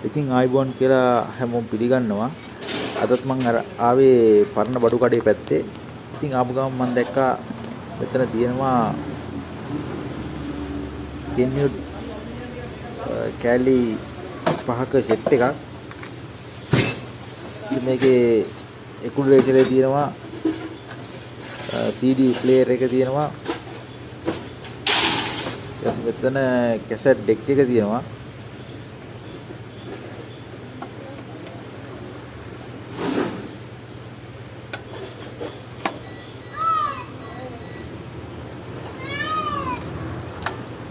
ඉතින් ආයිබෝන් කියලා හැමෝම පිළිගන්නවා. අදත් මම අර ආවේ පරණ බඩු කඩේ පැත්තේ. ඉතින් ආපු ගමන් මම දැක්කා මෙතන තියෙනවා කෙන්යුඩ් කැලි පහක සෙට් එකක්. ඉතින් මේකේ එකුලේටරේ තියෙනවා CD ප්ලේයර් එක තියෙනවා. ඊට මෙතන කැසට් ඩෙක් එක තියෙනවා.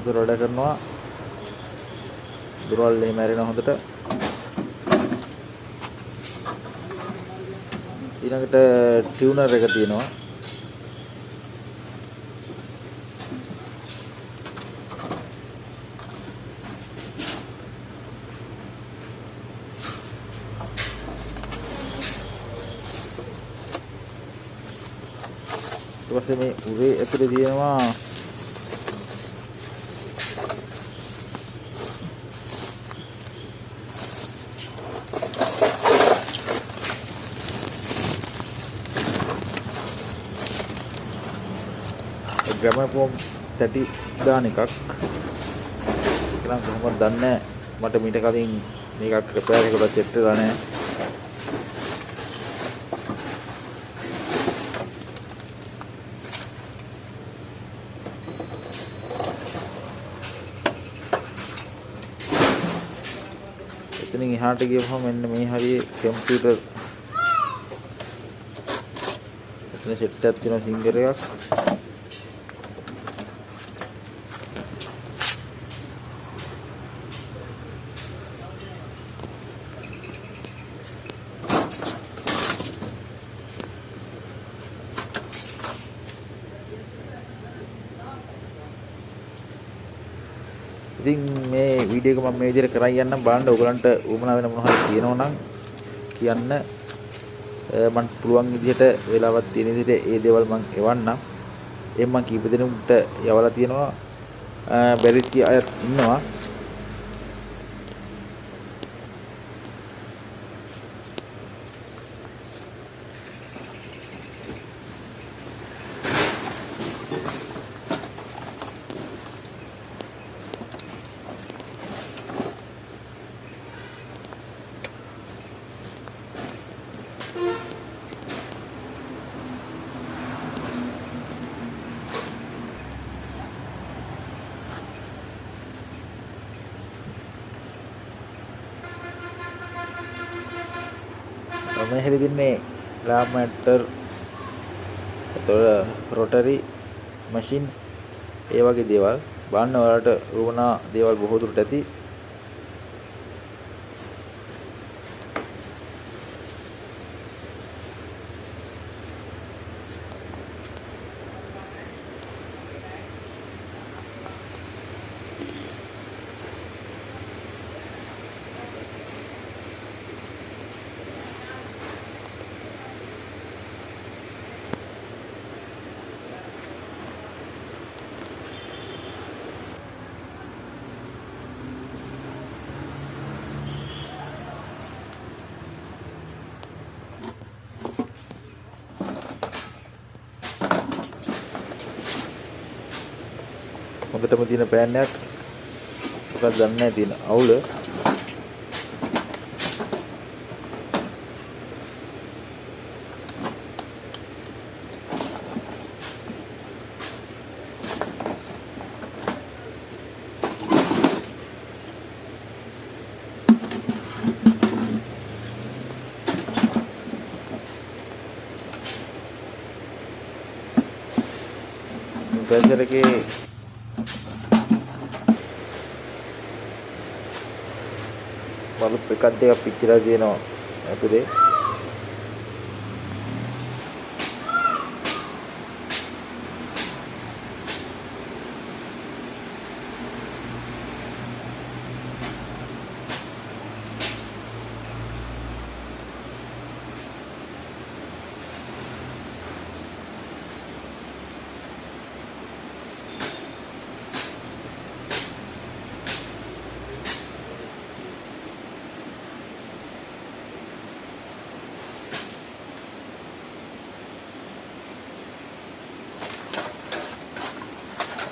දොරවල් කරනවා. දොරවල් එහෙම ඇරෙන හොඳට. ඊළඟට ටියුනර් එක තියෙනවා. ඊට පස්සේ මේ උරේ ඇතුලේ තියෙනවා ග්‍රැමෆෝන් තැටි දාන එකක්. ඒක නම් කොහොමද දන්නේ මට මීට කලින් මේකක් රිපෙයාර් එකකට චෙක් කරලා නැහැ. එතනින් එහාට ගියපුවම මෙන්න මේ හරියේ කම්පියුටර් එතන සෙට් එකක් තියෙනවා සිංගර් එකක්. ඉතින් මේ වීඩියෝ එක මම මේ විදිහට කරන් යන්නම් බලන්න ඔයගලන්ට උවමනා වෙන මොනවා හරි තියෙනවා නම් කියන්න. මම පුළුවන් විදිහට වෙලාවක් තියෙන විදිහට ඒ දේවල් මම එවන්නම්. එහෙනම් මම කීප දෙනෙකුට යවලා තියෙනවා. බැරිත් අයත් ඉන්නවා. මේ හැරි දින්නේ ලාමැටර් රොටරි මැෂින් ඒ වගේ දේවල් බලන්න ඔයාලට වුණා දේවල් බොහෝ දුරට ඇති. හොඳටම තියෙන පෑන් එකක්. මොකක්ද දන්නේ නැහැ තියෙන අවුල. ප්‍රෙෂර් එකේ බල්බ් එකක් දෙකක් පිච්චිලා තියෙනවා ඇතුලේ.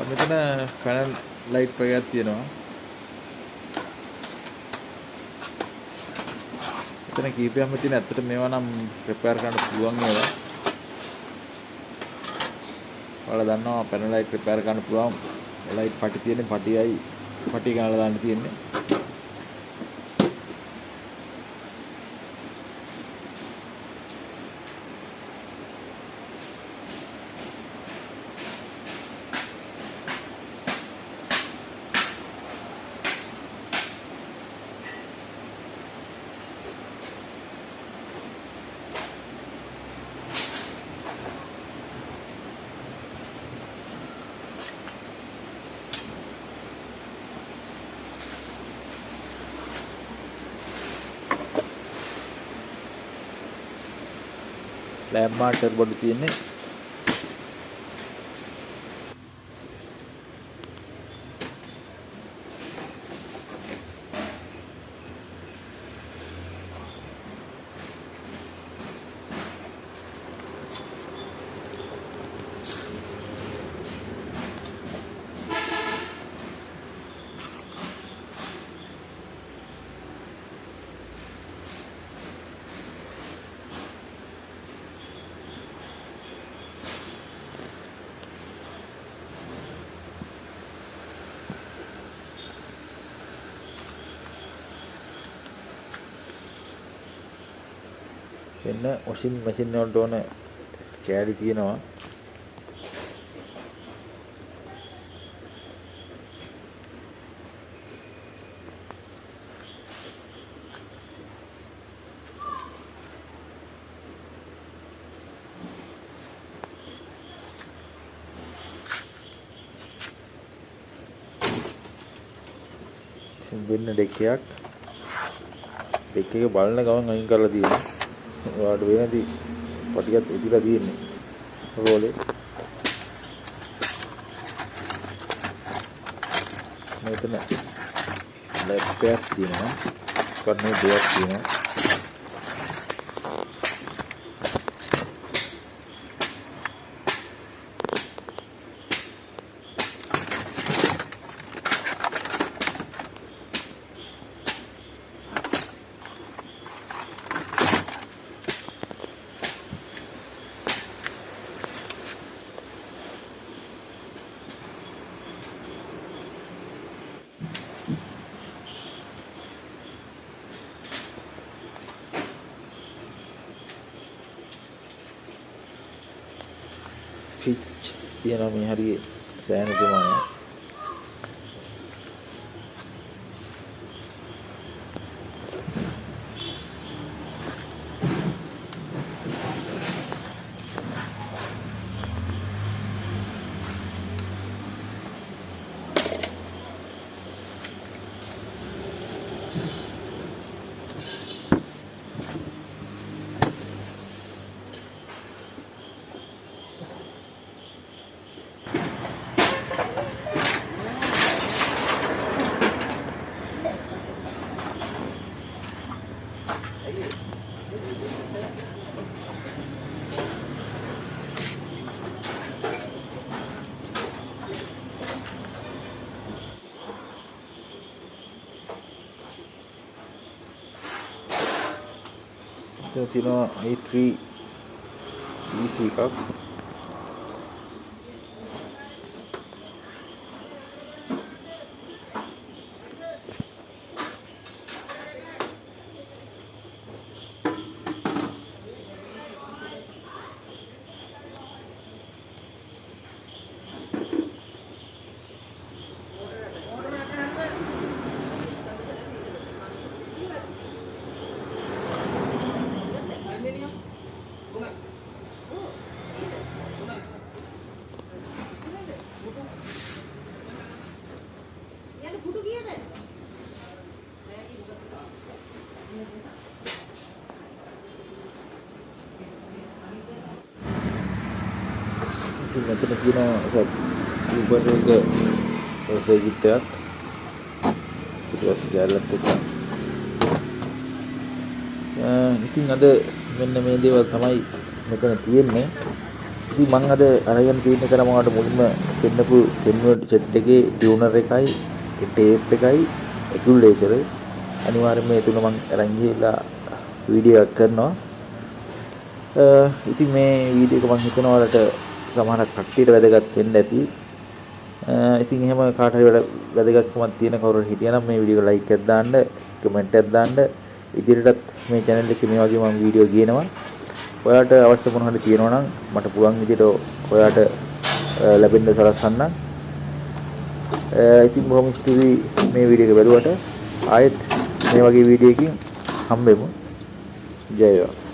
මෙතන පැනල් ලයිට් වගේක් තියෙනවා. මෙතන කීපයක්ම තියෙන. ඇත්තට මේවා නම් ප්‍රෙපෙයාර් කරන්න පුළුවන් ඒවා. ඔයාලා දන්නවා පැනල් ලයිට් ප්‍රෙපෙයාර් කරන්න පුළුවන්. ලයිට් පටි තියෙන්නේ පටියයි පටි ගාලා දාන්න තියෙන්නේ. ලැබ් මාටර් බඩු තියෙන්නේ. වෙන වොෂින් මැෂින් වලට ඕන කෑලි තියෙනවා. වෙන ඩෙක් එක බලන ගමන් අයින් කරලා තියෙනවා. ඔයාලට වෙනදී පටියක් ඉදිලා තියෙන්නේ රෝලේ. මෙතන ලැප් එකක් තියෙනවා. කර්ණේ දෙයක් තියෙනවා. පිච් තියෙනවා මේ හරියේ සෑහෙන ප්‍රමාණයක්. එතන තියෙනවා i3 PC එකක්. මෙතන තියෙනවා Uber එක සර්කිට් එකක්. ඊට පස්සේ ගෑලත් එක. ඉතින් අද මෙන්න මේ දේවල් තමයි මෙතන තියෙන්නේ. ඉතින් මම අද අරගෙන තියෙන එක නම් ඔයාලට මුලින්ම පෙන්නපු කෙන්වර්ඩ් සෙට් එකේ ටියුනර් එකයි ටේප් එකයි එකියුලේටර් අනිවාර්යයෙන්ම මේ තුන මම අරන් ගිහලා වීඩියෝ එකක් කරනවා. ඉතින් මේ වීඩියෝ එක මම හිතනවා ඔයාලට සමහරක් කට්ටියට වැදගත් වෙන්න ඇති. ඉතින් එහෙම කාට හරි වැදගත්කමක් තියෙන කවුරු හරි හිටියනම් මේ වීඩියෝ එක ලයික් එකක් දාන්න, කමෙන්ට් එකක් දාන්න. ඉදිරියටත් මේ channel එකේ මේ වගේ මම වීඩියෝ ගේනවා. ඔයාලට අවශ්‍ය මොන හරි තියෙනවා නම් මට පුළුවන් විදිහට ඔයාලට ලැබෙන්න සලස්වන්න. ඉතින් බොහොම ස්තුතියි මේ වීඩියෝ එක බැලුවට. ආයෙත් මේ වගේ වීඩියෝ එකකින් හම්බෙමු. ජය වේවා.